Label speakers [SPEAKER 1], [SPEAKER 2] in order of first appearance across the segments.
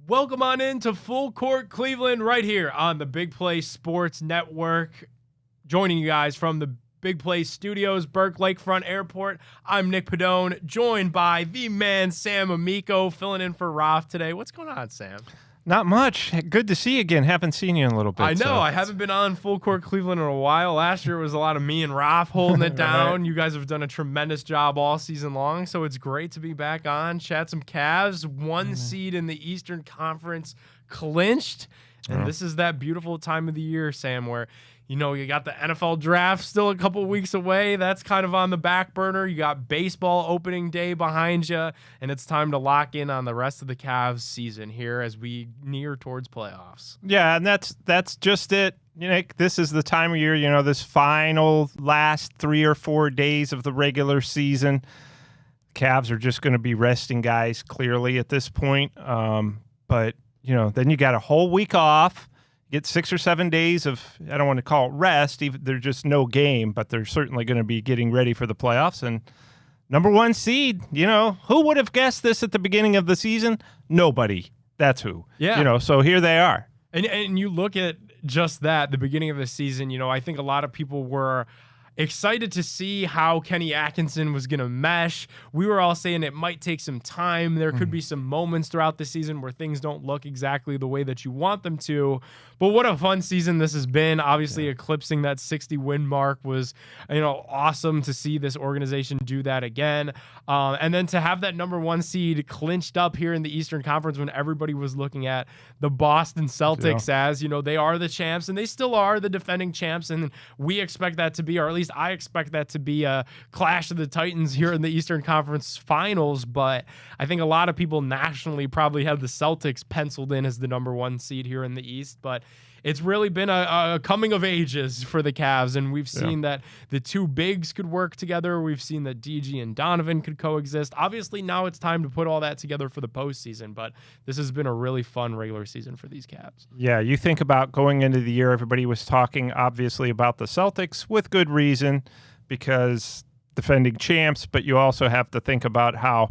[SPEAKER 1] Welcome on in to Full Court Cleveland right here on the Big Play Sports Network. Joining you guys from the Big Play Studios, Burke Lakefront Airport. I'm Nick Padone, joined by the man Sam Amico, filling in for Ralph today. What's going on, Sam?
[SPEAKER 2] Not much. Good to see you again. Haven't seen you in a little bit.
[SPEAKER 1] I know. I haven't been on Full Court Cleveland in a while. Last year was a lot of me and Ralph holding it down. Right. You guys have done a tremendous job all season long, so it's great to be back on. Chat some Cavs. One seed in the Eastern Conference clinched. And this is that beautiful time of the year, Sam, where you got the NFL draft still a couple weeks away. That's kind of on the back burner. You got baseball opening day behind you, and it's time to lock in on the rest of the Cavs season here as we near towards playoffs.
[SPEAKER 2] Yeah, and that's just it. Nick, this is the time of year, this final last 3 or 4 days of the regular season. Cavs are just going to be resting guys clearly at this point. But, then you got a whole week off. Get 6 or 7 days of, I don't want to call it rest. Even there's just no game, but they're certainly going to be getting ready for the playoffs. And number one seed, who would have guessed this at the beginning of the season? Nobody. That's who.
[SPEAKER 1] Yeah.
[SPEAKER 2] So here they are.
[SPEAKER 1] And you look at just that, the beginning of the season, I think a lot of people were excited to see how Kenny Atkinson was going to mesh. We were all saying it might take some time. There could be some moments throughout the season where things don't look exactly the way that you want them to. But what a fun season this has been. Obviously, eclipsing that 60-win mark was, awesome to see this organization do that again. And then to have that number one seed clinched up here in the Eastern Conference when everybody was looking at the Boston Celtics as, they are the champs, and they still are the defending champs. And we expect that to be, or at least I expect that to be a clash of the Titans here in the Eastern Conference Finals. But I think a lot of people nationally probably have the Celtics penciled in as the number one seed here in the East. But it's really been a coming of ages for the Cavs, and we've seen that the two bigs could work together. We've seen that DG and Donovan could coexist. Obviously, now it's time to put all that together for the postseason, but this has been a really fun regular season for these Cavs.
[SPEAKER 2] Yeah, you think about going into the year, everybody was talking, obviously, about the Celtics with good reason because defending champs, but you also have to think about how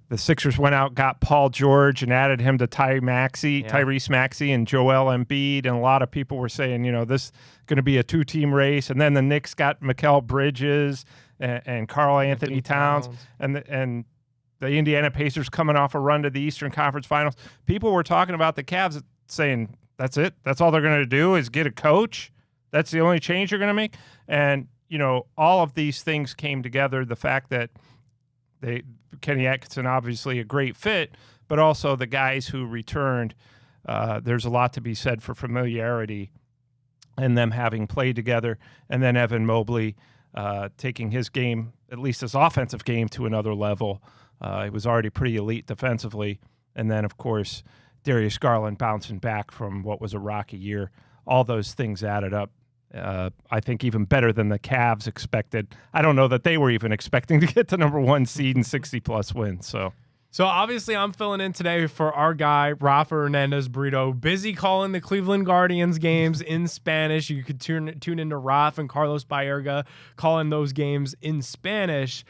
[SPEAKER 2] the Sixers went out, got Paul George, and added him to Tyrese Maxey and Joel Embiid. And a lot of people were saying, this is going to be a two-team race. And then the Knicks got Mikal Bridges and Karl Anthony Towns. And the Indiana Pacers coming off a run to the Eastern Conference Finals. People were talking about the Cavs saying, that's it. That's all they're going to do is get a coach. That's the only change you're going to make. And, all of these things came together. The fact that Kenny Atkinson, obviously a great fit, but also the guys who returned, there's a lot to be said for familiarity and them having played together. And then Evan Mobley taking his game, at least his offensive game, to another level. He was already pretty elite defensively. And then, of course, Darius Garland bouncing back from what was a rocky year. All those things added up. I think even better than the Cavs expected. I don't know that they were even expecting to get the number one seed and 60-plus wins. So
[SPEAKER 1] obviously I'm filling in today for our guy, Rafa Hernandez Brito, busy calling the Cleveland Guardians games in Spanish. You could tune into Rafa and Carlos Baerga calling those games in Spanish.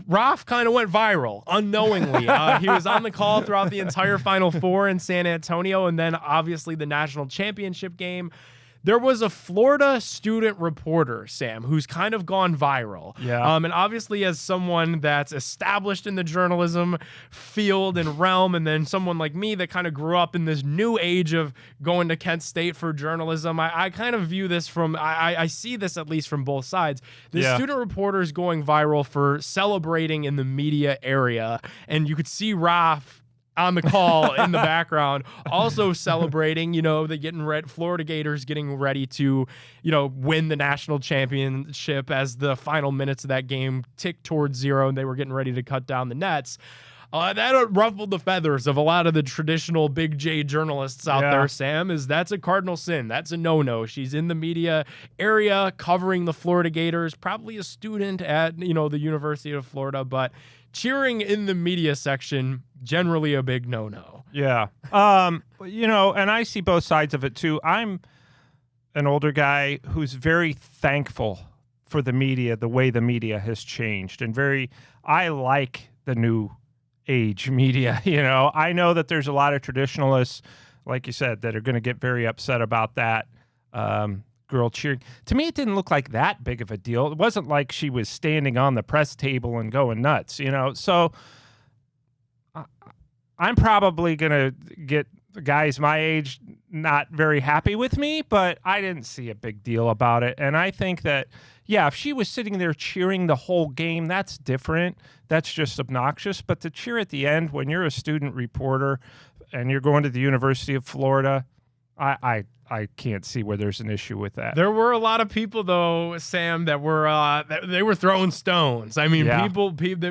[SPEAKER 1] Raf kind of went viral unknowingly. He was on the call throughout the entire Final Four in San Antonio, and then obviously the national championship game. There was a Florida student reporter, Sam, who's kind of gone viral.
[SPEAKER 2] Yeah.
[SPEAKER 1] And obviously as someone that's established in the journalism field and realm, and then someone like me that kind of grew up in this new age of going to Kent State for journalism, I kind of view this from, I see this at least from both sides. The student reporter is going viral for celebrating in the media area. And you could see Raf on the call in the background, also celebrating, the Florida Gators getting ready to, win the national championship as the final minutes of that game ticked towards zero and they were getting ready to cut down the nets. That ruffled the feathers of a lot of the traditional Big J journalists out there, Sam, that's a cardinal sin. That's a no-no. She's in the media area covering the Florida Gators, probably a student at, the University of Florida, but cheering in the media section, generally a big no-no.
[SPEAKER 2] Yeah. And I see both sides of it too. I'm an older guy who's very thankful for the media, the way the media has changed, and I like the new age media. I know that there's a lot of traditionalists, like you said, that are going to get very upset about that. Girl cheering. To me, it didn't look like that big of a deal. It wasn't like she was standing on the press table and going nuts, So I'm probably going to get guys my age not very happy with me, but I didn't see a big deal about it. And I think that, yeah, if she was sitting there cheering the whole game, that's different. That's just obnoxious. But to cheer at the end when you're a student reporter and you're going to the University of Florida, I can't see where there's an issue with that.
[SPEAKER 1] There were a lot of people, though, Sam, that were they were throwing stones. I mean,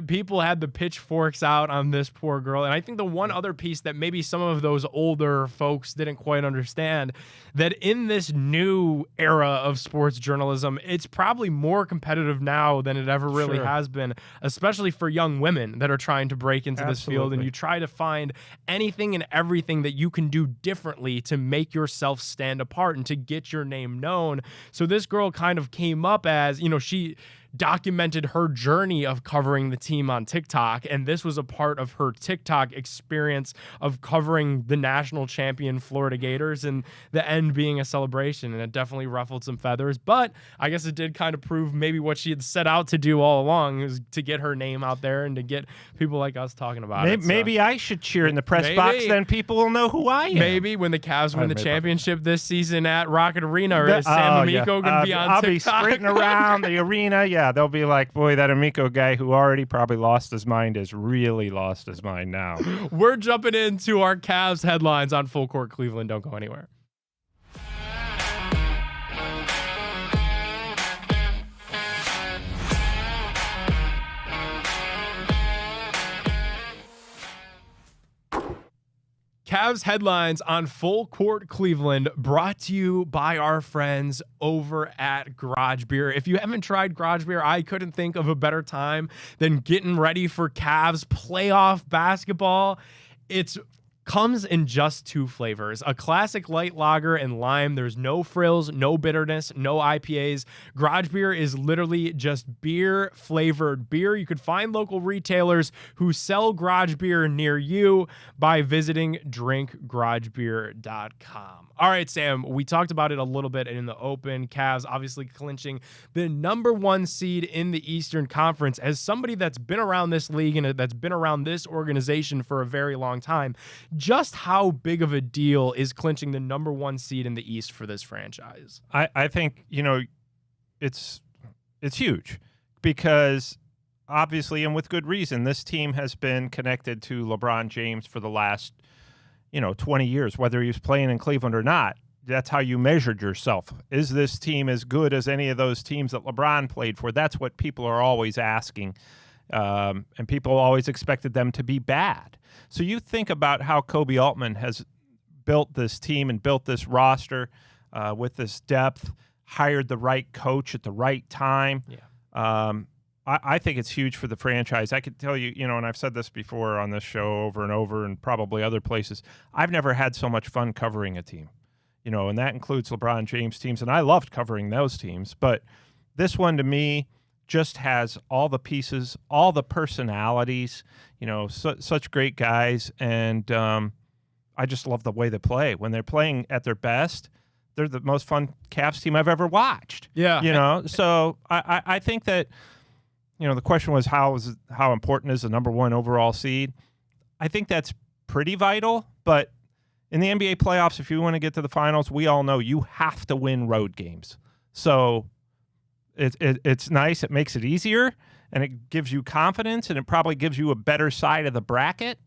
[SPEAKER 1] people had the pitchforks out on this poor girl. And I think the one other piece that maybe some of those older folks didn't quite understand, that in this new era of sports journalism, it's probably more competitive now than it ever really has been, especially for young women that are trying to break into this field. And you try to find anything and everything that you can do differently to make yourself stand apart and to get your name known. So this girl kind of came up as, she documented her journey of covering the team on TikTok, and this was a part of her TikTok experience of covering the national champion Florida Gators, and the end being a celebration, and it definitely ruffled some feathers. But I guess it did kind of prove maybe what she had set out to do all along, was to get her name out there and to get people like us talking about it.
[SPEAKER 2] Maybe I should cheer in the press box, then people will know who I am.
[SPEAKER 1] Maybe when the Cavs win the championship this season at Rocket Arena, is Sam Amico going to be on
[SPEAKER 2] I'll
[SPEAKER 1] TikTok?
[SPEAKER 2] I'll be sprinting around the arena. Yeah, they'll be like, boy, that Amico guy who already probably lost his mind has really lost his mind now.
[SPEAKER 1] We're jumping into our Cavs headlines on Full Court Cleveland. Don't go anywhere. Cavs headlines on Full Court Cleveland, brought to you by our friends over at Garage Beer. If you haven't tried Garage Beer, I couldn't think of a better time than getting ready for Cavs playoff basketball. It's comes in just two flavors, a classic light lager and lime. There's no frills, no bitterness, no IPAs. Garage Beer is literally just beer flavored beer. You could find local retailers who sell Garage Beer near you by visiting drinkgaragebeer.com. All right, Sam, we talked about it a little bit in the open. Cavs obviously clinching the #1 seed in the Eastern Conference. As somebody that's been around this league and that's been around this organization for a very long time, just how big of a deal is clinching the #1 seed in the East for this franchise?
[SPEAKER 2] I think, it's huge because obviously, and with good reason, this team has been connected to LeBron James for the last 20 years, whether he was playing in Cleveland or not. That's how you measured yourself. Is this team as good as any of those teams that LeBron played for? That's what people are always asking. And people always expected them to be bad. So you think about how Kobe Altman has built this team and built this roster with this depth, hired the right coach at the right time.
[SPEAKER 1] Yeah.
[SPEAKER 2] I think it's huge for the franchise. I could tell you, and I've said this before on this show over and over and probably other places, I've never had so much fun covering a team, and that includes LeBron James teams, and I loved covering those teams. But this one, to me, just has all the pieces, all the personalities, such great guys, and I just love the way they play. When they're playing at their best, they're the most fun Cavs team I've ever watched.
[SPEAKER 1] Yeah.
[SPEAKER 2] So I think that, the question was how important is the #1 overall seed? I think that's pretty vital, but in the NBA playoffs, if you want to get to the finals, we all know you have to win road games. So it's nice. It makes it easier, and it gives you confidence, and it probably gives you a better side of the bracket.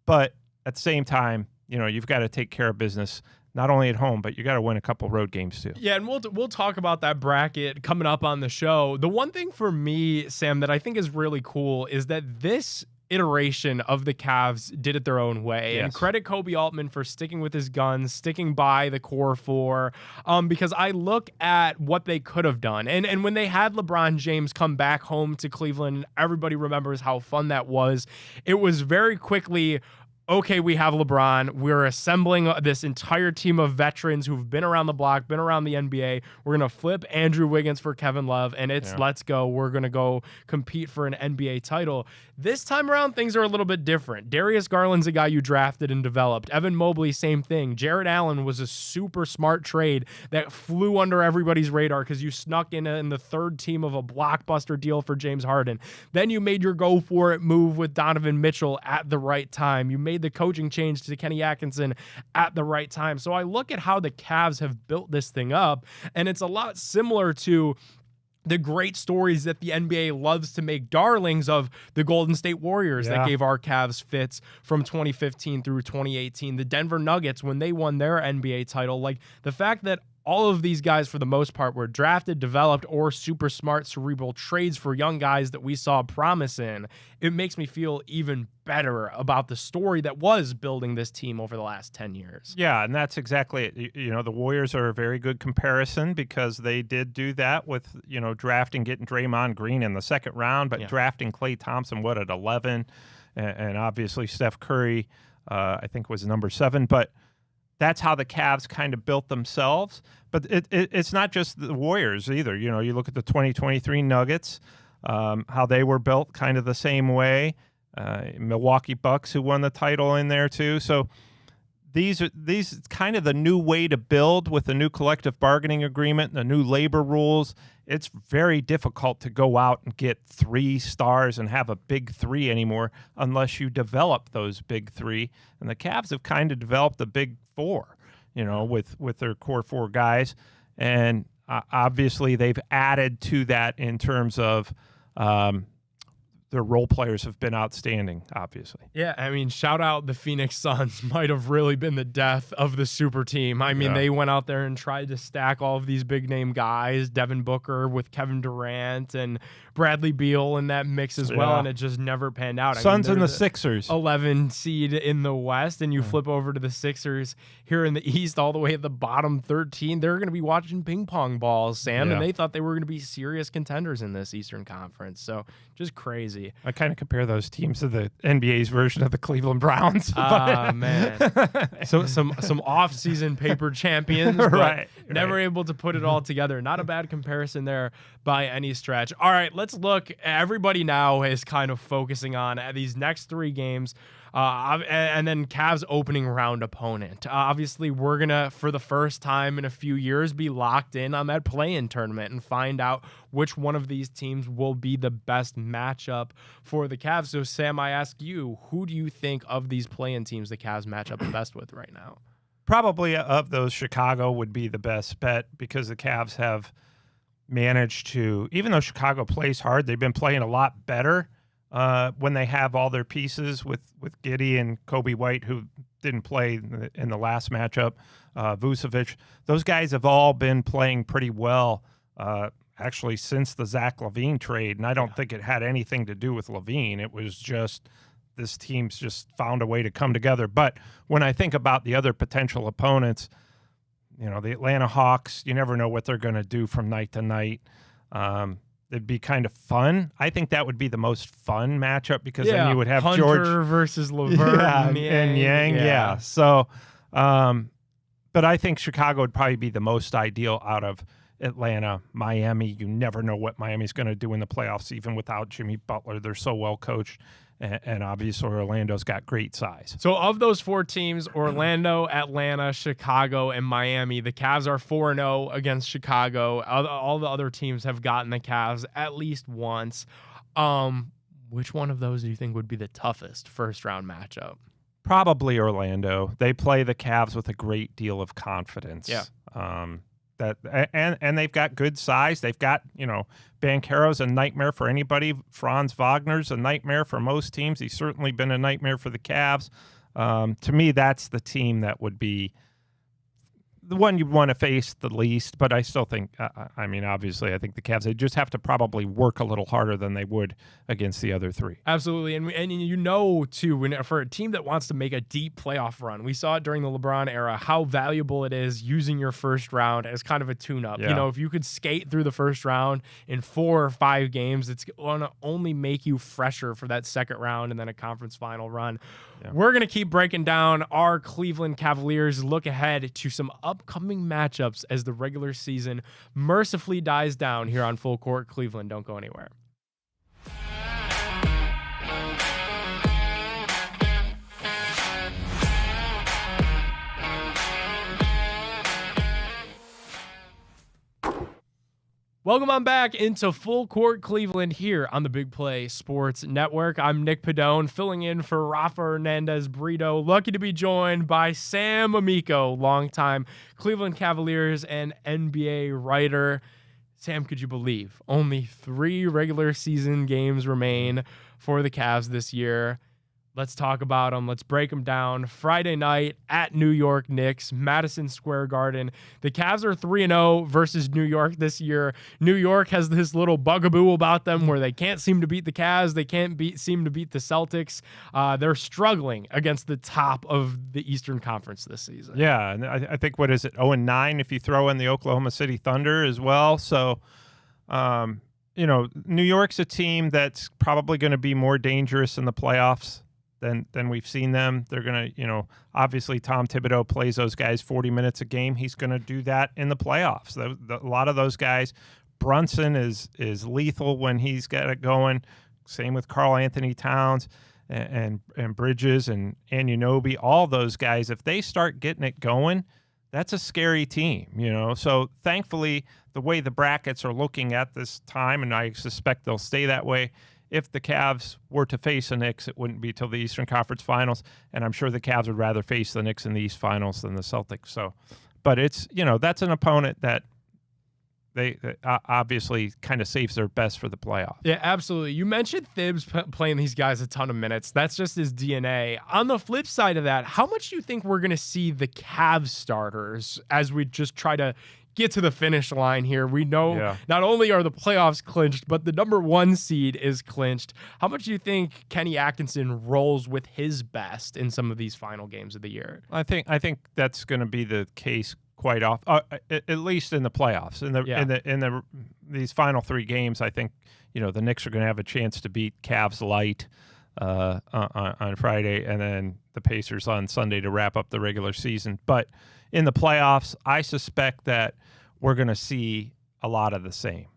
[SPEAKER 2] But at the same time, you've got to take care of business, not only at home, but you got to win a couple road games too.
[SPEAKER 1] Yeah, and we'll talk about that bracket coming up on the show. The one thing for me, Sam, that I think is really cool is that this iteration of the Cavs did it their own way.
[SPEAKER 2] Yes.
[SPEAKER 1] And credit Kobe Altman for sticking with his guns, sticking by the core four, because I look at what they could have done. And when they had LeBron James come back home to Cleveland, everybody remembers how fun that was. It was very quickly, okay, we have LeBron. We're assembling this entire team of veterans who've been around the block, been around the NBA. We're going to flip Andrew Wiggins for Kevin Love, and let's go. We're going to go compete for an NBA title. This time around, things are a little bit different. Darius Garland's a guy you drafted and developed. Evan Mobley, same thing. Jared Allen was a super smart trade that flew under everybody's radar because you snuck in the third team of a blockbuster deal for James Harden. Then you made your go-for-it move with Donovan Mitchell at the right time. You made the coaching change to Kenny Atkinson at the right time. So I look at how the Cavs have built this thing up, and it's a lot similar to the great stories that the NBA loves to make darlings of, the Golden State Warriors that gave our Cavs fits from 2015 through 2018, the Denver Nuggets when they won their NBA title. Like, the fact that all of these guys, for the most part, were drafted, developed, or super smart cerebral trades for young guys that we saw promise in, it makes me feel even better about the story that was building this team over the last 10 years.
[SPEAKER 2] Yeah, and that's exactly it. You know, the Warriors are a very good comparison because they did do that with, you know, drafting, getting Draymond Green in the second round, but drafting Klay Thompson, at 11? And obviously Steph Curry, I think, was number 7. But that's how the Cavs kind of built themselves. But it's not just the Warriors either. You know, you look at the 2023 Nuggets, how they were built kind of the same way. Milwaukee Bucks, who won the title, in there too. So these kind of the new way to build with the new collective bargaining agreement, the new labor rules. It's very difficult to go out and get 3 stars and have a big 3 anymore unless you develop those big 3. And the Cavs have kind of developed a big 4, you know, with their core 4 guys. And obviously they've added to that in terms of their role players have been outstanding, obviously.
[SPEAKER 1] Yeah, I mean, shout out the Phoenix Suns. Might have really been the death of the super team. I mean, they went out there and tried to stack all of these big-name guys, Devin Booker with Kevin Durant and Bradley Beal in that mix as well, and it just never panned out.
[SPEAKER 2] Suns and the Sixers.
[SPEAKER 1] 11 seed in the West, and you flip over to the Sixers here in the East, all the way at the bottom 13. They're going to be watching ping pong balls, Sam, and they thought they were going to be serious contenders in this Eastern Conference. So just crazy.
[SPEAKER 2] I kind of compare those teams to the NBA's version of the Cleveland Browns.
[SPEAKER 1] Ah, man. So some off-season paper champions, but never able to put it all together. Not a bad comparison there by any stretch. All right, let's look. Everybody now is kind of focusing on these next 3 games. And then Cavs opening round opponent. Obviously, we're going to, for the first time in a few years, be locked in on that play-in tournament and find out which one of these teams will be the best matchup for the Cavs. So, Sam, I ask you, who do you think of these play-in teams the Cavs match up the best with right now?
[SPEAKER 2] Probably of those, Chicago would be the best bet because the Cavs have managed to, even though Chicago plays hard, they've been playing a lot better when they have all their pieces with Giddey and Kobe White, who didn't play in the last matchup, Vucevic. Those guys have all been playing pretty well, actually, since the Zach LaVine trade. And I don't think it had anything to do with LaVine. It was just this team's just found a way to come together. But when I think about the other potential opponents, you know, the Atlanta Hawks, you never know what they're going to do from night to night. It'd be kind of fun. I think that would be the most fun matchup because then you would have
[SPEAKER 1] Hunter
[SPEAKER 2] George
[SPEAKER 1] versus LeVert
[SPEAKER 2] and Yang. Yeah. So, but I think Chicago would probably be the most ideal out of Atlanta. Miami, you never know what Miami's going to do in the playoffs, even without Jimmy Butler. They're so well coached. And obviously, Orlando's got great size.
[SPEAKER 1] So of those 4 teams, Orlando, Atlanta, Chicago, and Miami, the Cavs are 4-0 against Chicago. All the other teams have gotten the Cavs at least once. Which one of those do you think would be the toughest first-round matchup?
[SPEAKER 2] Probably Orlando. They play the Cavs with a great deal of confidence.
[SPEAKER 1] Yeah.
[SPEAKER 2] And they've got good size. They've got, you know, Banchero's a nightmare for anybody. Franz Wagner's a nightmare for most teams. He's certainly been a nightmare for the Cavs. To me, that's the team that would be the one you want to face the least, but I still think, I mean, obviously, I think the Cavs, they just have to probably work a little harder than they would against the other three.
[SPEAKER 1] Absolutely. And you know, too, for a team that wants to make a deep playoff run, we saw it during the LeBron era, how valuable it is using your first round as kind of a tune-up.
[SPEAKER 2] Yeah.
[SPEAKER 1] You know, if you could skate through the first round in 4 or 5 games, it's going to only make you fresher for that second round and then a conference final run. Yeah. We're going to keep breaking down our Cleveland Cavaliers, look ahead to some upcoming matchups as the regular season mercifully dies down here on Full Court Cleveland. Don't go anywhere. Welcome on back into Full Court Cleveland here on the Big Play Sports Network. I'm Nick Padone, filling in for Rafa Hernandez Brito. Lucky to be joined by Sam Amico, longtime Cleveland Cavaliers and NBA writer. Sam, could you believe only 3 regular season games remain for the Cavs this year? Let's talk about them. Let's break them down. Friday night at New York Knicks, Madison Square Garden. The Cavs are 3-0 versus New York this year. New York has this little bugaboo about them where they can't seem to beat the Cavs. They can't seem to beat the Celtics. They're struggling against the top of the Eastern Conference this season.
[SPEAKER 2] Yeah, and I think, what is it, 0-9 if you throw in the Oklahoma City Thunder as well. So, you know, New York's a team that's probably going to be more dangerous in the playoffs than we've seen them. They're going to, you know, obviously Tom Thibodeau plays those guys 40 minutes a game. He's going to do that in the playoffs. A lot of those guys, Brunson is lethal when he's got it going. Same with Karl Anthony Towns and Bridges and Anunoby. All those guys, if they start getting it going, that's a scary team, you know. So thankfully, the way the brackets are looking at this time, and I suspect they'll stay that way, if the Cavs were to face the Knicks, it wouldn't be till the Eastern Conference Finals, and I'm sure the Cavs would rather face the Knicks in the East Finals than the Celtics. So, but it's, you know, that's an opponent that they obviously kind of saves their best for the playoffs.
[SPEAKER 1] Yeah, absolutely. You mentioned Thibs playing these guys a ton of minutes. That's just his DNA. On the flip side of that, how much do you think we're going to see the Cavs starters as we just try to get to the finish line here? We know not only are the playoffs clinched, but the number 1 seed is clinched. How much do you think Kenny Atkinson rolls with his best in some of these final games of the year?
[SPEAKER 2] I think that's going to be the case quite often, at least in the playoffs. In these final 3 games, I think, you know, the Knicks are going to have a chance to beat Cavs light on Friday, and then the Pacers on Sunday to wrap up the regular season. But in the playoffs, I suspect that we're going to see a lot of the same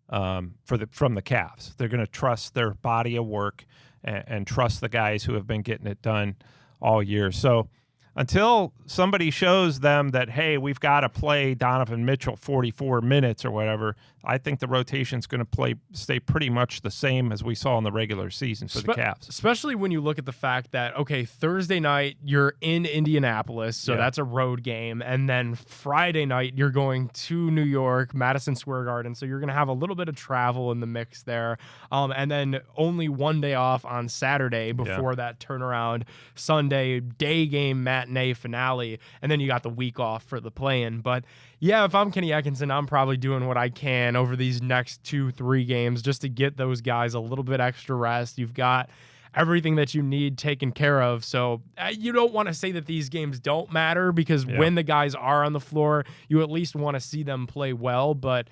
[SPEAKER 2] from the Cavs. They're going to trust their body of work and trust the guys who have been getting it done all year. So until somebody shows them that, hey, we've got to play Donovan Mitchell 44 minutes or whatever, I think the rotation's going to stay pretty much the same as we saw in the regular season for the Cavs.
[SPEAKER 1] Especially when you look at the fact that, okay, Thursday night you're in Indianapolis, so that's a road game, and then Friday night you're going to New York, Madison Square Garden, so you're going to have a little bit of travel in the mix there, and then only 1 day off on Saturday before that turnaround Sunday day game matinee finale, and then you got the week off for the play-in. But yeah, if I'm Kenny Atkinson, I'm probably doing what I can over these next 2-3 games just to get those guys a little bit extra rest. You've got everything that you need taken care of. So you don't want to say that these games don't matter, because when the guys are on the floor, you at least want to see them play well. But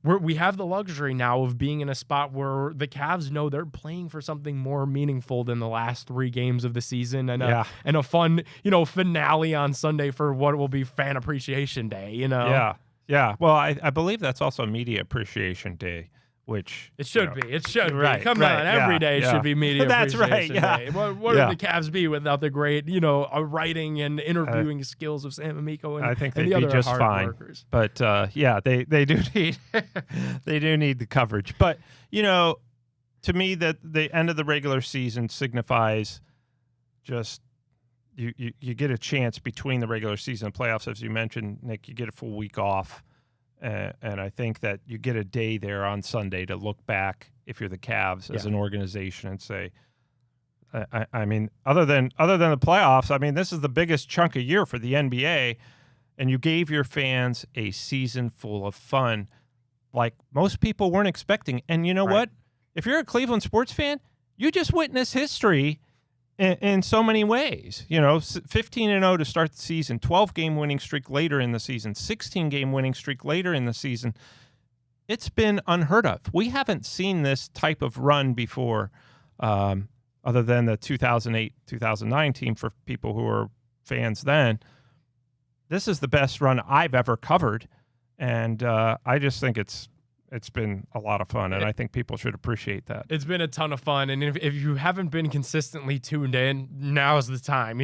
[SPEAKER 1] we have the luxury now of being in a spot where the Cavs know they're playing for something more meaningful than the last 3 games of the season, and a fun, you know, finale on Sunday for what will be Fan Appreciation Day, you know?
[SPEAKER 2] Yeah. Well, I believe that's also Media Appreciation Day, which
[SPEAKER 1] it should be. It should
[SPEAKER 2] be.
[SPEAKER 1] Come on, every day should be Media Appreciation Day. What would the Cavs be without the great, you know, writing and interviewing skills of Sam Amico and
[SPEAKER 2] I think
[SPEAKER 1] and
[SPEAKER 2] they'd
[SPEAKER 1] the
[SPEAKER 2] be
[SPEAKER 1] other
[SPEAKER 2] just
[SPEAKER 1] hard
[SPEAKER 2] fine.
[SPEAKER 1] workers.
[SPEAKER 2] But they do need they do need the coverage. But, you know, to me, that the end of the regular season signifies just you get a chance between the regular season and playoffs, as you mentioned, Nick. You get a full week off. And I think that you get a day there on Sunday to look back, if you're the Cavs as an organization, and say, I mean, other than the playoffs, I mean, this is the biggest chunk of year for the NBA. and you gave your fans a season full of fun like most people weren't expecting. And you know what? If you're a Cleveland sports fan, you just witnessed history in so many ways. 15-0 to start the season, 12-game winning streak later in the season, 16-game winning streak later in the season. It's been unheard of. We haven't seen this type of run before, other than the 2008-2009 team for people who are fans then. This is the best run I've ever covered, and I just think it's been a lot of fun, and I think people should appreciate that.
[SPEAKER 1] It's been a ton of fun, and if you haven't been consistently tuned in, now's the time.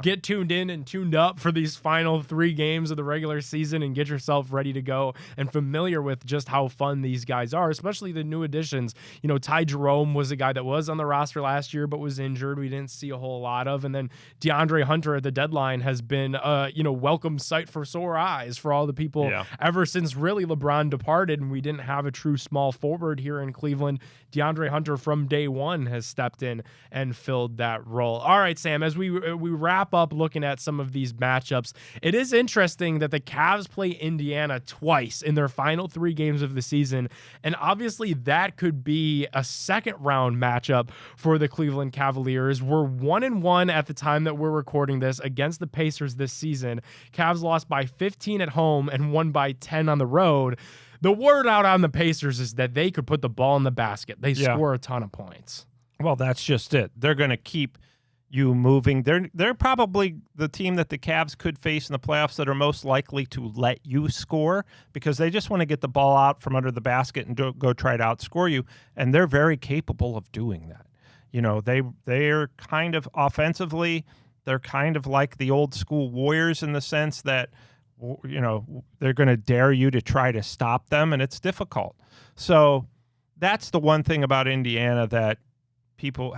[SPEAKER 1] Get tuned in and tuned up for these final 3 games of the regular season and get yourself ready to go and familiar with just how fun these guys are, especially the new additions. Ty Jerome was a guy that was on the roster last year but was injured. We didn't see a whole lot of. And then DeAndre Hunter at the deadline has been welcome sight for sore eyes for all the people ever since really LeBron departed and we didn't have a true small forward here in Cleveland. DeAndre Hunter from day one has stepped in and filled that role. All right, Sam, as we wrap up looking at some of these matchups, it is interesting that the Cavs play Indiana twice in their final 3 games of the season, and obviously that could be a second round matchup for the Cleveland Cavaliers. We're 1-1 at the time that we're recording this against the Pacers this season. Cavs lost by 15 at home and won by 10 on the road. The word out on the Pacers is that they could put the ball in the basket. They score a ton of points.
[SPEAKER 2] Well, that's just it. They're going to keep you moving. They're probably the team that the Cavs could face in the playoffs that are most likely to let you score because they just want to get the ball out from under the basket and go try to outscore you, and they're very capable of doing that. They're kind of offensively, they're kind of like the old school Warriors in the sense that they're going to dare you to try to stop them, and it's difficult. So that's the one thing about Indiana that people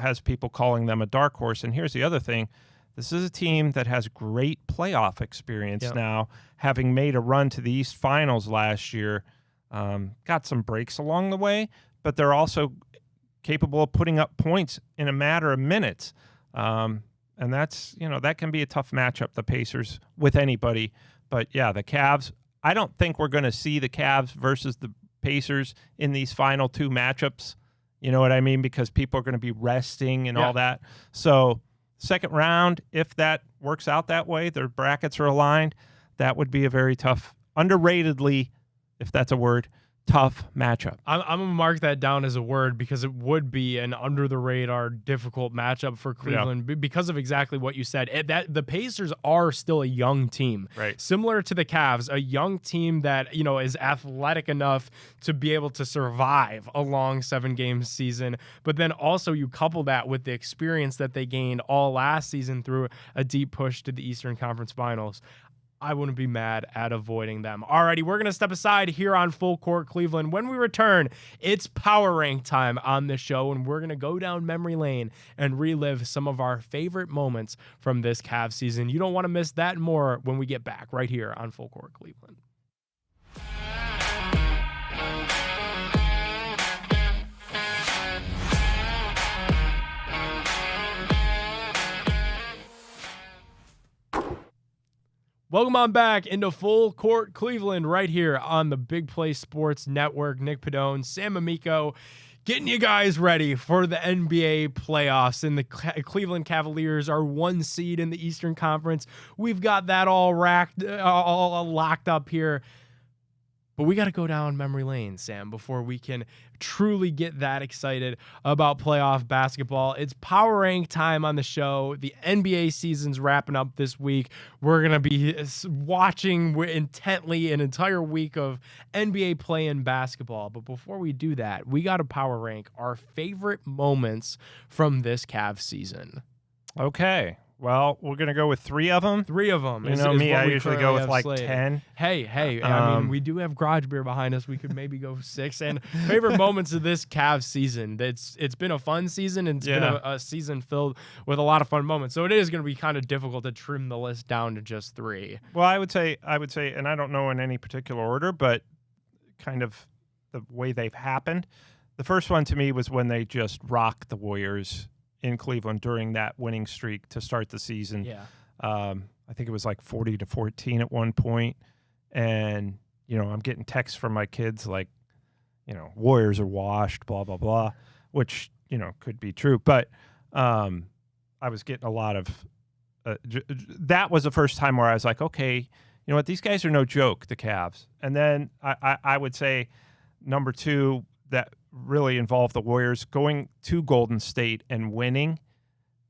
[SPEAKER 2] calling them a dark horse. And here's the other thing. This is a team that has great playoff experience now, having made a run to the East Finals last year. Got some breaks along the way, but they're also capable of putting up points in a matter of minutes. And that's, that can be a tough matchup, the Pacers, with anybody. But, yeah, the Cavs, I don't think we're going to see the Cavs versus the Pacers in these final 2 matchups. You know what I mean? Because people are going to be resting and all that. So, second round, if that works out that way, their brackets are aligned, that would be a very tough, underratedly, if that's a word, tough matchup.
[SPEAKER 1] I'm going to mark that down as a word because it would be an under-the-radar difficult matchup for Cleveland because of exactly what you said. The Pacers are still a young team.
[SPEAKER 2] Right.
[SPEAKER 1] Similar to the Cavs, a young team that, is athletic enough to be able to survive a long 7-game season. But then also you couple that with the experience that they gained all last season through a deep push to the Eastern Conference Finals. I wouldn't be mad at avoiding them. Alrighty, we're going to step aside here on Full Court Cleveland. When we return, it's Power Rank time on the show, and we're going to go down memory lane and relive some of our favorite moments from this Cavs season. You don't want to miss that and more when we get back right here on Full Court Cleveland. Welcome on back into Full Court Cleveland right here on the Big Play Sports Network. Nick Padone, Sam Amico, getting you guys ready for the NBA playoffs. And the Cleveland Cavaliers are 1 seed in the Eastern Conference. We've got that all locked up here. But we got to go down memory lane, Sam, before we can truly get that excited about playoff basketball. It's Power Rank time on the show. The NBA season's wrapping up this week. We're going to be watching intently an entire week of NBA play-in basketball. But before we do that, we got to Power Rank our favorite moments from this Cavs season.
[SPEAKER 2] Okay. Well, we're going to go with 3 of them.
[SPEAKER 1] 3 of them.
[SPEAKER 2] You know me, I usually go with like 10.
[SPEAKER 1] Hey, I mean, we do have garage beer behind us. We could maybe go 6. And favorite moments of this Cavs season. It's been a fun season, and it's been a season filled with a lot of fun moments. So it is going to be kind of difficult to trim the list down to just 3.
[SPEAKER 2] Well, I would say, and I don't know in any particular order, but kind of the way they've happened. The first one to me was when they just rocked the Warriors in Cleveland during that winning streak to start the season.
[SPEAKER 1] Yeah.
[SPEAKER 2] I think it was like 40-14 at one point. And, I'm getting texts from my kids like, Warriors are washed, blah, blah, blah, which, could be true. But I was getting a lot of that was the first time where I was like, okay, you know what? These guys are no joke, the Cavs. And then I would say number two that really involved the Warriors going to Golden State and winning.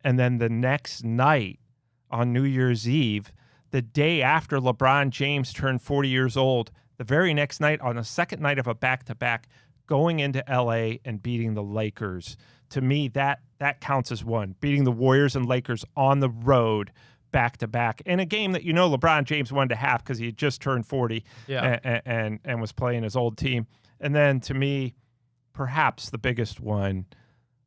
[SPEAKER 2] And then the next night on New Year's Eve, the day after LeBron James turned 40 years old, the very next night on the second night of a back-to-back, going into LA and beating the Lakers. To me, that counts as one. Beating the Warriors and Lakers on the road back-to-back in a game that LeBron James wanted to have because he had just turned 40 and was playing his old team. And then to me, perhaps the biggest one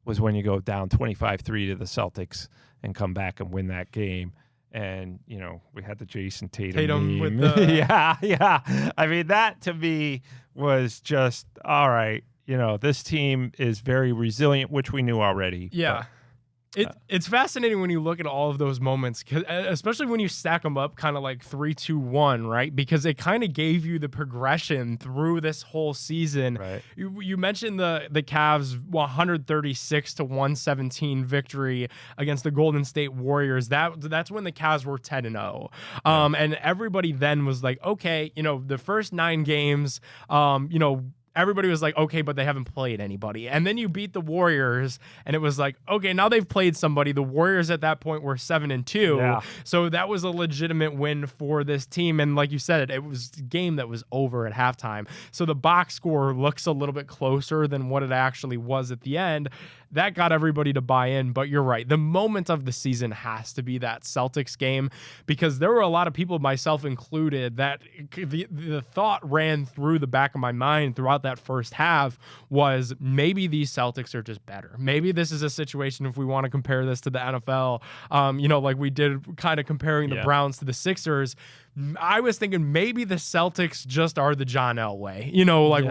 [SPEAKER 2] was when you go down 25-3 to the Celtics and come back and win that game. And, we had the Jason Tatum
[SPEAKER 1] with
[SPEAKER 2] meme.
[SPEAKER 1] the...
[SPEAKER 2] Yeah. I mean, that to me was just, all right, this team is very resilient, which we knew already.
[SPEAKER 1] Yeah. It's fascinating when you look at all of those moments, especially when you stack them up kind of like 3-2-1, right? Because it kind of gave you the progression through this whole season.
[SPEAKER 2] Right.
[SPEAKER 1] You mentioned the Cavs 136-117 victory against the Golden State Warriors. That's when the Cavs were 10-0. And everybody then was like, okay, the first 9 games, everybody was like, okay, but they haven't played anybody. And then you beat the Warriors, and it was like, okay, now they've played somebody. The Warriors at that point were 7-2.
[SPEAKER 2] Yeah. So
[SPEAKER 1] that was a legitimate win for this team. And like you said, it was a game that was over at halftime. So the box score looks a little bit closer than what it actually was at the end. That got everybody to buy in. But you're right. The moment of the season has to be that Celtics game, because there were a lot of people, myself included, that the thought ran through the back of my mind throughout that first half was maybe these Celtics are just better. Maybe this is a situation, if we want to compare this to the NFL, like we did kind of comparing the Browns to the Sixers. I was thinking maybe the Celtics just are the John Elway.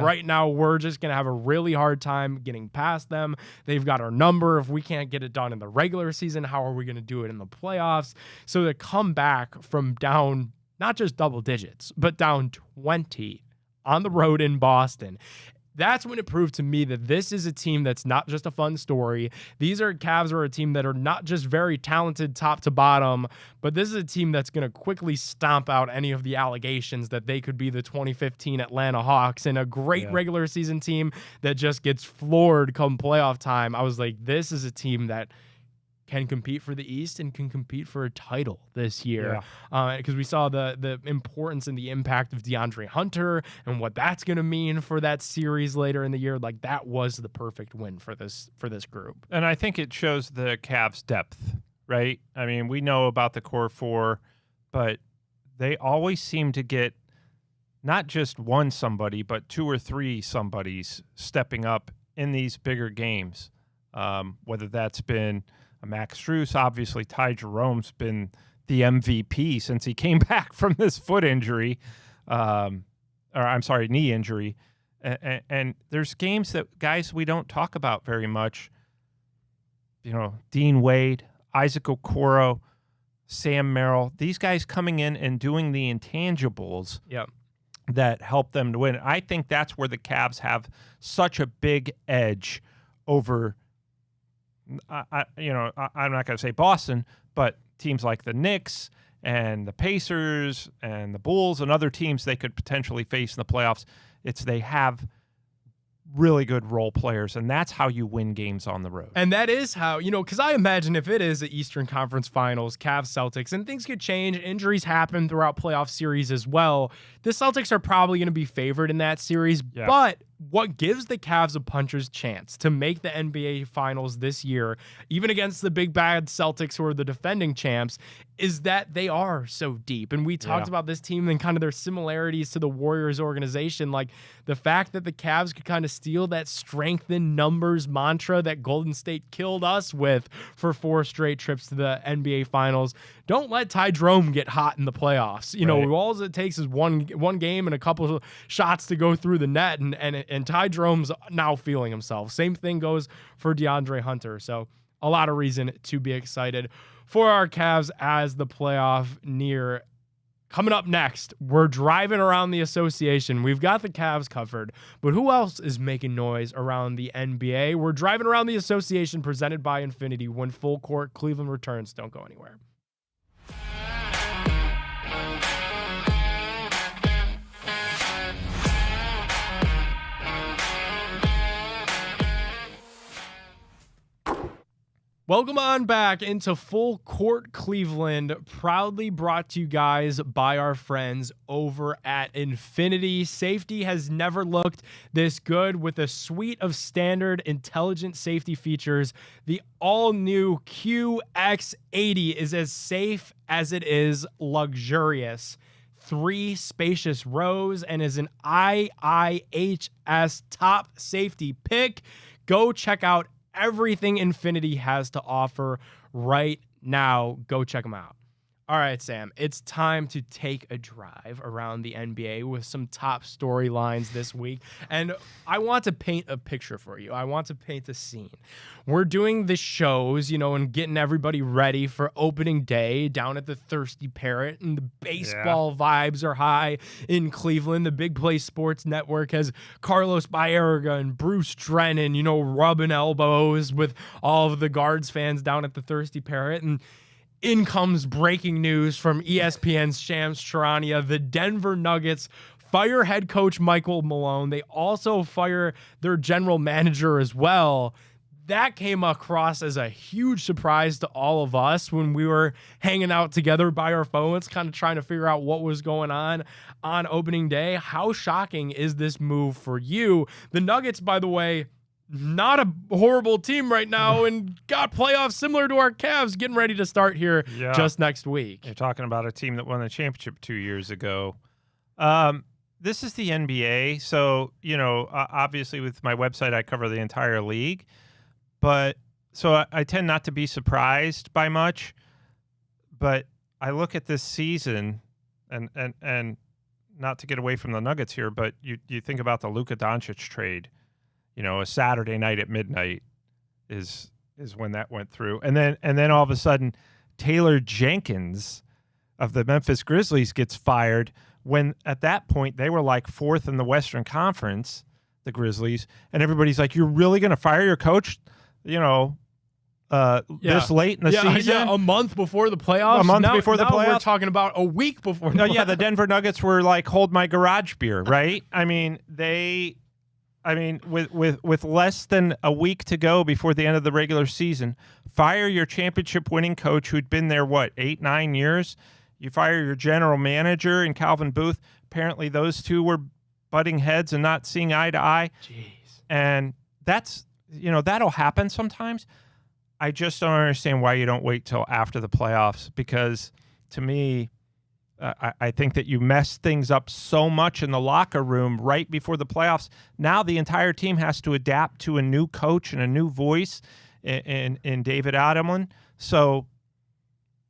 [SPEAKER 1] Right now we're just going to have a really hard time getting past them. They've got our number. If we can't get it done in the regular season, how are we going to do it in the playoffs? So to come back from down not just double digits, but down 20 on the road in Boston, that's when it proved to me that this is a team that's not just a fun story. These Cavs are a team that are not just very talented top to bottom, but this is a team that's going to quickly stomp out any of the allegations that they could be the 2015 Atlanta Hawks and a great regular season team that just gets floored come playoff time. I was like, this is a team that can compete for the East and can compete for a title this year. Because we saw the importance and the impact of DeAndre Hunter and what that's going to mean for that series later in the year. Like, that was the perfect win for this group.
[SPEAKER 2] And I think it shows the Cavs' depth, right? I mean, we know about the core four, but they always seem to get not just one somebody, but 2 or 3 somebodies stepping up in these bigger games, whether that's been Max Strus. Obviously, Ty Jerome's been the MVP since he came back from this foot injury, knee injury. And there's games that guys we don't talk about very much. Dean Wade, Isaac Okoro, Sam Merrill, these guys coming in and doing the intangibles that help them to win. I think that's where the Cavs have such a big edge over I'm not going to say Boston, but teams like the Knicks and the Pacers and the Bulls and other teams they could potentially face in the playoffs. They have really good role players, and that's how you win games on the road.
[SPEAKER 1] And that is how, because I imagine if it is the Eastern Conference Finals, Cavs, Celtics, and things could change, injuries happen throughout playoff series as well, the Celtics are probably going to be favored in that series, but what gives the Cavs a puncher's chance to make the NBA Finals this year, even against the big bad Celtics who are the defending champs, is that they are so deep. And we talked about this team and kind of their similarities to the Warriors organization, like the fact that the Cavs could kind of steal that strength in numbers mantra that Golden State killed us with for 4 straight trips to the NBA Finals. Don't let Ty Jerome get hot in the playoffs. All it takes is one game and a couple of shots to go through the net, and Ty Jerome's now feeling himself. Same thing goes for DeAndre Hunter. So a lot of reason to be excited for our Cavs as the playoff near. Coming up next, we're driving around the association. We've got the Cavs covered, but who else is making noise around the NBA? We're driving around the association presented by Infinity when Full Court Cleveland returns. Don't go anywhere. Welcome on back into Full Court Cleveland, proudly brought to you guys by our friends over at Infinity. Safety has never looked this good with a suite of standard intelligent safety features. The all-new QX80 is as safe as it is luxurious. 3 spacious rows and is an IIHS top safety pick. Go check out everything Infinity has to offer right now. Go check them out. All right, Sam, it's time to take a drive around the NBA with some top storylines this week. And I want to paint a picture for you. I want to paint a scene. We're doing the shows, and getting everybody ready for opening day down at the Thirsty Parrot, and the baseball vibes are high in Cleveland. The Big Play Sports Network has Carlos Baerga and Bruce Drennan, rubbing elbows with all of the Guards fans down at the Thirsty Parrot. And in comes breaking news from ESPN's Shams Charania. The Denver Nuggets fire head coach Michael Malone. They also fire their general manager as well. That came across as a huge surprise to all of us when we were hanging out together by our phones, kind of trying to figure out what was going on opening day. How shocking is this move for you? The Nuggets, by the way, not a horrible team right now and got playoffs similar to our Cavs getting ready to start here just next week.
[SPEAKER 2] You're talking about a team that won the championship 2 years ago. This is the NBA. So, obviously with my website, I cover the entire league. But so I tend not to be surprised by much. But I look at this season and not to get away from the Nuggets here, but you think about the Luka Doncic trade. A Saturday night at midnight is when that went through. And then all of a sudden, Taylor Jenkins of the Memphis Grizzlies gets fired when at that point they were like 4th in the Western Conference, the Grizzlies. And everybody's like, you're really going to fire your coach, this late in the season?
[SPEAKER 1] Yeah, a month before the playoffs.
[SPEAKER 2] Before the playoffs.
[SPEAKER 1] We're talking about a week before the playoffs.
[SPEAKER 2] Yeah, the Denver Nuggets were like, hold my garage beer, right? With less than a week to go before the end of the regular season, fire your championship-winning coach who'd been there, 8-9 years? You fire your general manager and Calvin Booth. Apparently those two were butting heads and not seeing eye to eye.
[SPEAKER 1] Jeez.
[SPEAKER 2] And that's, that'll happen sometimes. I just don't understand why you don't wait till after the playoffs because, to me, I think that you mess things up so much in the locker room right before the playoffs. Now the entire team has to adapt to a new coach and a new voice in David Adelman. So,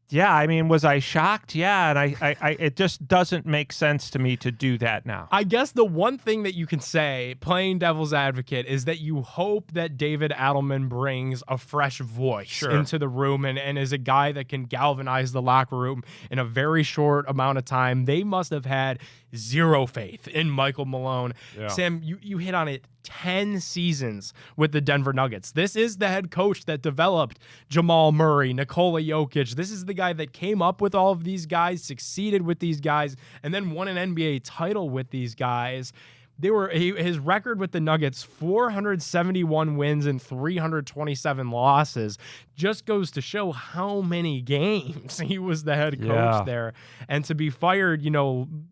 [SPEAKER 2] was I shocked? Yeah, and I it just doesn't make sense to me to do that now.
[SPEAKER 1] I guess the one thing that you can say, playing devil's advocate, is that you hope that David Adelman brings a fresh voice into the room and is a guy that can galvanize the locker room in a very short amount of time. They must have had zero faith in Michael Malone. Yeah. Sam, you hit on it. 10 seasons with the Denver Nuggets. This is the head coach that developed Jamal Murray, Nikola Jokic. This is the guy that came up with all of these guys, succeeded with these guys, and then won an NBA title with these guys. His record with the Nuggets, 471 wins and 327 losses, just goes to show how many games he was the head coach there. And to be fired,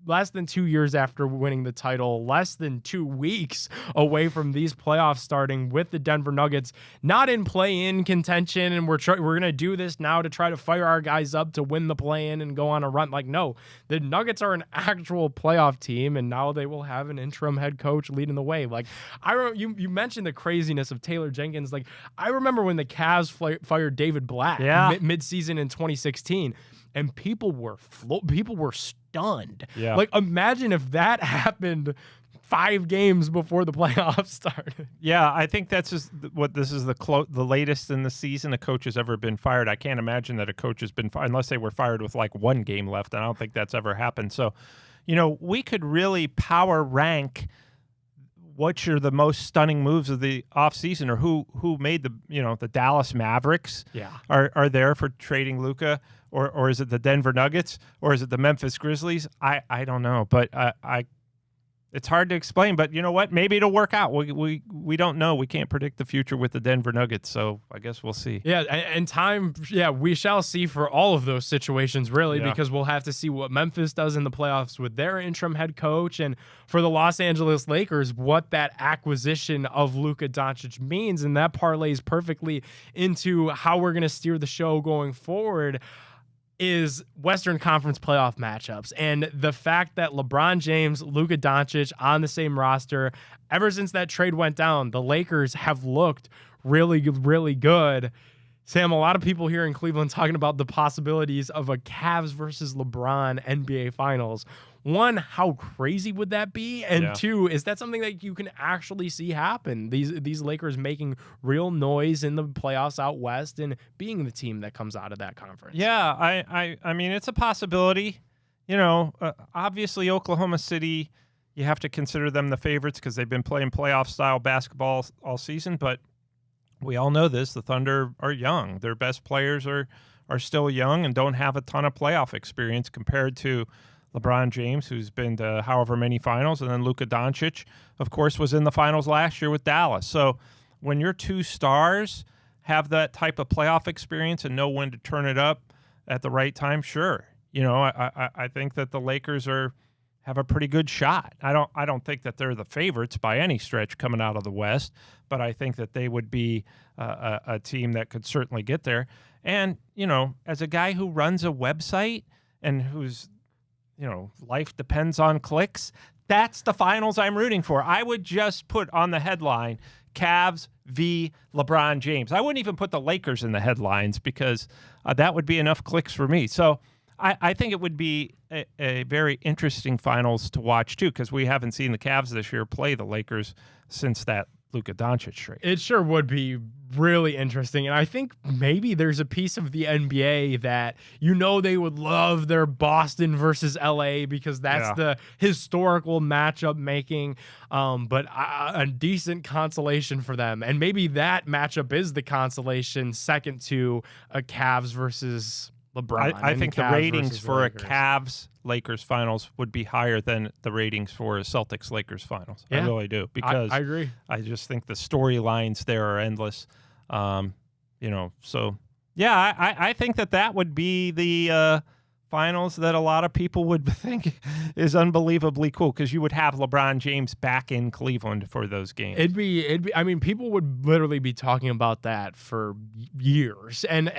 [SPEAKER 1] less than 2 years after winning the title, less than 2 weeks away from these playoffs starting with the Denver Nuggets, not in play-in contention, and we're going to do this now to try to fire our guys up to win the play-in and go on a run. No, the Nuggets are an actual playoff team, and now they will have an interim head coach leading the way. You mentioned the craziness of Taylor Jenkins. I remember when the Cavs fired David Black mid-season in 2016, and people were stunned. Yeah. Imagine if that happened 5 games before the playoffs started.
[SPEAKER 2] Yeah, I think that's just what this is the latest in the season a coach has ever been fired. I can't imagine that a coach has been fired unless they were fired with like 1 game left, and I don't think that's ever happened. So, we could really power rank what are the most stunning moves of the offseason, or who made the Dallas Mavericks are there for trading Luka, or is it the Denver Nuggets, or is it the Memphis Grizzlies? I don't know, but it's hard to explain, but you know what? Maybe it'll work out. We don't know. We can't predict the future with the Denver Nuggets, so I guess we'll see.
[SPEAKER 1] Yeah, and time, we shall see for all of those situations, really, because we'll have to see what Memphis does in the playoffs with their interim head coach, and for the Los Angeles Lakers, what that acquisition of Luka Doncic means, and that parlays perfectly into how we're going to steer the show going forward. Is Western Conference playoff matchups, and the fact that LeBron James, Luka Doncic on the same roster, ever since that trade went down, the Lakers have looked really, really good. Sam, a lot of people here in Cleveland talking about the possibilities of a Cavs versus LeBron NBA Finals. 1, how crazy would that be? And 2, is that something that you can actually see happen? These Lakers making real noise in the playoffs out west and being the team that comes out of that conference.
[SPEAKER 2] Yeah, I mean, it's a possibility. Obviously Oklahoma City, you have to consider them the favorites because they've been playing playoff style basketball all season, but we all know this. The Thunder are young. Their best players are still young and don't have a ton of playoff experience compared to LeBron James, who's been to however many finals, and then Luka Doncic, of course, was in the finals last year with Dallas. So when your 2 stars have that type of playoff experience and know when to turn it up at the right time, sure. I think that the Lakers have a pretty good shot. I don't think that they're the favorites by any stretch coming out of the West, but I think that they would be a team that could certainly get there. And, as a guy who runs a website and who's life depends on clicks, that's the finals I'm rooting for. I would just put on the headline, Cavs v. LeBron James. I wouldn't even put the Lakers in the headlines because that would be enough clicks for me. So I think it would be a very interesting finals to watch, too, because we haven't seen the Cavs this year play the Lakers since that Luka Doncic trade.
[SPEAKER 1] It sure would be really interesting. And I think maybe there's a piece of the NBA that they would love their Boston versus LA because that's the historical matchup making, but a decent consolation for them. And maybe that matchup is the consolation second to a Cavs versus LeBron.
[SPEAKER 2] I think the ratings for a Cavs-Lakers finals would be higher than the ratings for a Celtics-Lakers finals. Yeah. I really do. Because
[SPEAKER 1] I agree.
[SPEAKER 2] I just think the storylines there are endless. So, I think that would be the finals that a lot of people would think is unbelievably cool because you would have LeBron James back in Cleveland for those games.
[SPEAKER 1] It'd be. I mean, people would literally be talking about that for years, and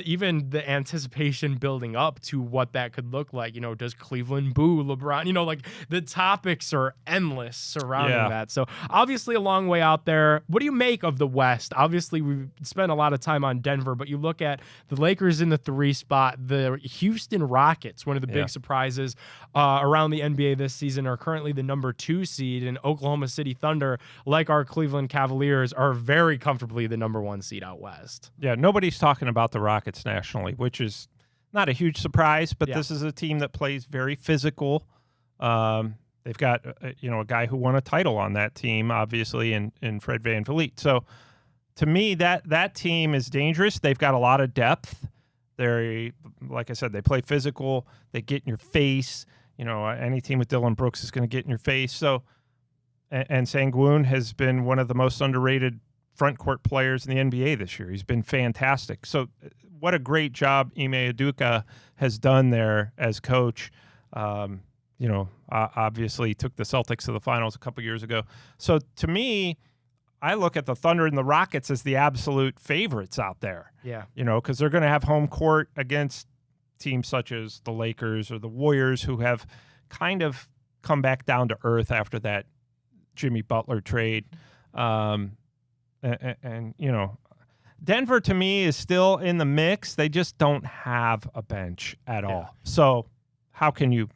[SPEAKER 1] even the anticipation building up to what that could look like. Does Cleveland boo LeBron? Like the topics are endless surrounding that. So obviously a long way out there. What do you make of the West? Obviously we've spent a lot of time on Denver, but you look at the Lakers in the 3 spot, the Houston Rockets, one of the big surprises around the NBA this season, are currently the number 2 seed, and Oklahoma City Thunder, like our Cleveland Cavaliers, are very comfortably the number 1 seed out west.
[SPEAKER 2] Yeah, nobody's talking about the Rockets nationally, which is not a huge surprise, but this is a team that plays very physical. They've got a guy who won a title on that team, obviously, in Fred VanVleet. So to me, that team is dangerous. They've got a lot of depth. They're, like I said, they play physical. They get in your face. Any team with Dylan Brooks is going to get in your face. So, and Sengun has been one of the most underrated front court players in the NBA this year. He's been fantastic. So, what a great job Ime Udoka has done there as coach. Obviously took the Celtics to the finals a couple years ago. So, to me, I look at the Thunder and the Rockets as the absolute favorites out there.
[SPEAKER 1] Yeah.
[SPEAKER 2] Because they're going to have home court against teams such as the Lakers or the Warriors, who have kind of come back down to earth after that Jimmy Butler trade. And Denver, to me, is still in the mix. They just don't have a bench at all. So how can you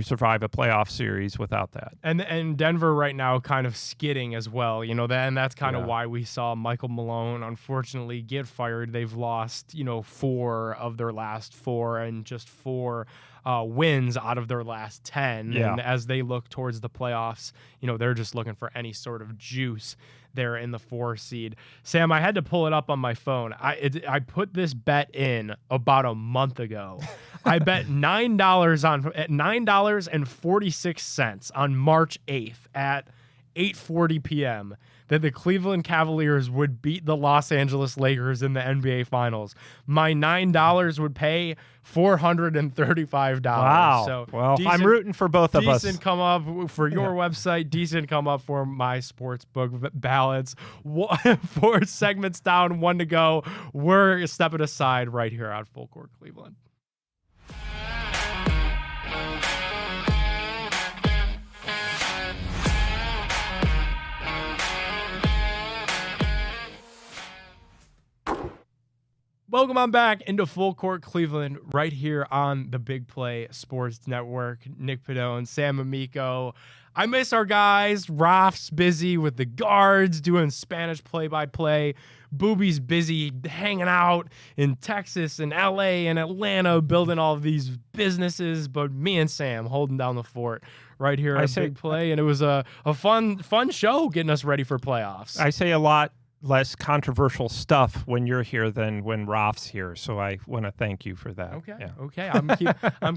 [SPEAKER 2] survive a playoff series without that?
[SPEAKER 1] And Denver right now kind of skidding as well, and that's kind of
[SPEAKER 2] Yeah.
[SPEAKER 1] why we saw Michael Malone unfortunately get fired. They've lost, 4 of their last 4 and just 4 wins out of their last 10.
[SPEAKER 2] Yeah.
[SPEAKER 1] And as they look towards the playoffs, they're just looking for any sort of juice there in the 4 seed. Sam, I had to pull it up on my phone. I put this bet in about a month ago. I bet $9.46 on March 8th at 8:40 p.m. that the Cleveland Cavaliers would beat the Los Angeles Lakers in the NBA Finals. My $9 would pay $435.
[SPEAKER 2] Wow.
[SPEAKER 1] So
[SPEAKER 2] well, I'm rooting for both of us.
[SPEAKER 1] Decent come up for your website. Decent come up for my sportsbook ballots. 4 segments down, 1 to go. We're stepping aside right here on Full Court Cleveland. Welcome on back into Full Court Cleveland right here on the Big Play Sports Network. Nick Padone, Sam Amico. I miss our guys. Raf's busy with the guards doing Spanish play-by-play. Booby's busy hanging out in Texas and LA and Atlanta building all of these businesses. But me and Sam holding down the fort right here at Big Play. And it was a fun show getting us ready for playoffs.
[SPEAKER 2] I say a lot less controversial stuff when you're here than when Raf's here, so I want to thank you for that.
[SPEAKER 1] Okay. I'm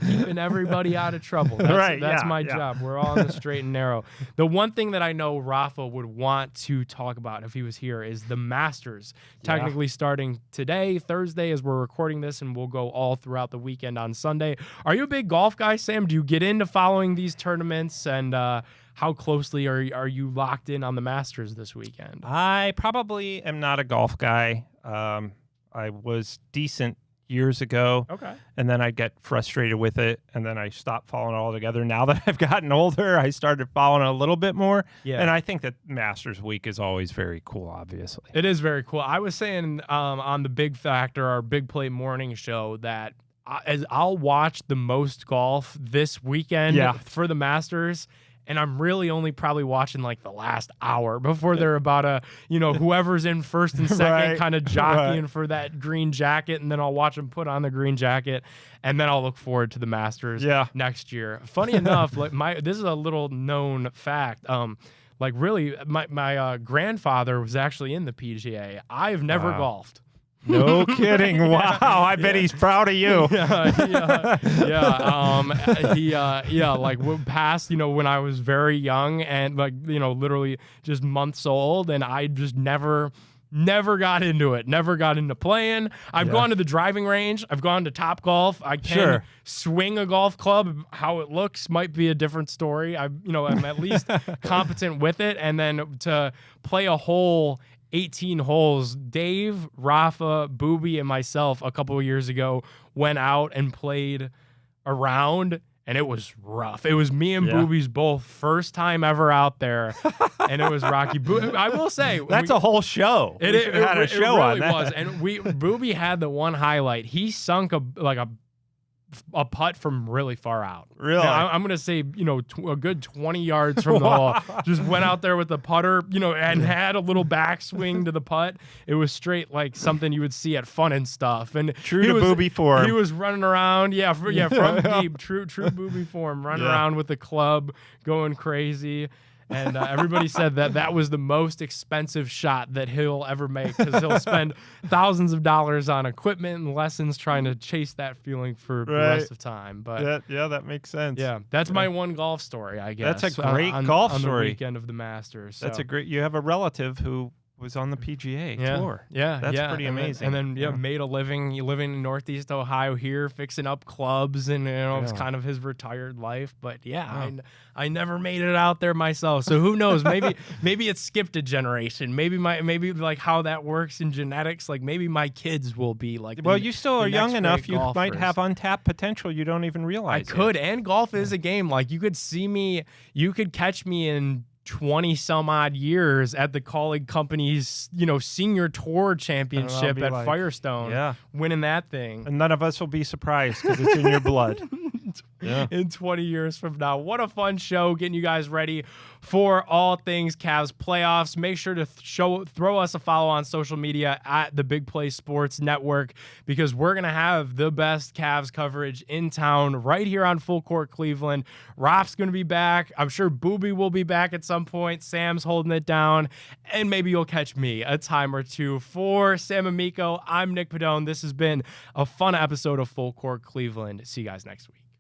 [SPEAKER 1] keeping everybody out of trouble. That's my job. We're all on the straight and narrow. The one thing that I know Rafa would want to talk about if he was here is the Masters, technically starting today, Thursday, as we're recording this, and we'll go all throughout the weekend on Sunday. Are you a big golf guy, Sam? Do you get into following these tournaments, and how closely are you locked in on the Masters this weekend?
[SPEAKER 2] I probably am not a golf guy. I was decent years ago.
[SPEAKER 1] Okay.
[SPEAKER 2] And then I get frustrated with it, and then I stopped following it altogether. Now that I've gotten older, I started following it a little bit more. Yeah. And I think that Masters Week is always very cool, obviously.
[SPEAKER 1] It is very cool. I was saying on the Big Factor, our Big Play morning show, that I'll watch the most golf this weekend for the Masters. And I'm really only probably watching like the last hour before they're about to, whoever's in first and second kind of jockeying for that green jacket. And then I'll watch them put on the green jacket. And then I'll look forward to the Masters next year. Funny enough, this is a little known fact. Really, my grandfather was actually in the PGA. I've never golfed.
[SPEAKER 2] No kidding. Wow. I bet he's proud of you.
[SPEAKER 1] Past, when I was very young and literally just months old, and I just never got into it. Never got into playing. I've gone to the driving range. I've gone to Topgolf. I can swing a golf club. How it looks might be a different story. I'm at least competent with it. And then to play a whole 18 holes, Dave, Rafa, Booby, and myself a couple of years ago went out and played a round, and it was rough. It was me and Booby's both first time ever out there, and it was rocky. I will say,
[SPEAKER 2] that's a whole show.
[SPEAKER 1] It really was. And Booby had the one highlight. He sunk a putt from really far out.
[SPEAKER 2] Really?
[SPEAKER 1] I'm going to say, a good 20 yards from the hole. Just went out there with the putter, and had a little backswing to the putt. It was straight like something you would see at Fun and Stuff. And
[SPEAKER 2] true to Booby form.
[SPEAKER 1] He was running around, from deep, true Booby form, running around with the club, going crazy. And everybody said that was the most expensive shot that he'll ever make, because he'll spend thousands of dollars on equipment and lessons trying to chase that feeling for the rest of time. But
[SPEAKER 2] that makes sense.
[SPEAKER 1] Yeah, that's my one golf story, I guess.
[SPEAKER 2] That's a great golf story.
[SPEAKER 1] On the weekend of the Masters. So.
[SPEAKER 2] That's a great. You have a relative who was on the PGA Tour. That's pretty amazing.
[SPEAKER 1] And then made a living living in Northeast Ohio here, fixing up clubs, and it's kind of his retired life. But I never made it out there myself. So who knows? Maybe it skipped a generation. Maybe like how that works in genetics. Like maybe my kids will be like.
[SPEAKER 2] Well, you still are young enough. You might have untapped potential. You don't even realize.
[SPEAKER 1] I could, and golf is a game. Like you could see me. You could catch me in 20 some odd years at the Colleague Company's, senior tour championship at Firestone, winning that thing.
[SPEAKER 2] And none of us will be surprised because it's in your blood.
[SPEAKER 1] in 20 years from now. What a fun show, getting you guys ready for all things Cavs playoffs. Make sure to throw us a follow on social media at the Big Play Sports Network, because we're going to have the best Cavs coverage in town right here on Full Court Cleveland. Raf's going to be back. I'm sure Booby will be back at some point. Sam's holding it down, and maybe you'll catch me a time or two. For Sam Amico, I'm Nick Padone. This has been a fun episode of Full Court Cleveland. See you guys next week.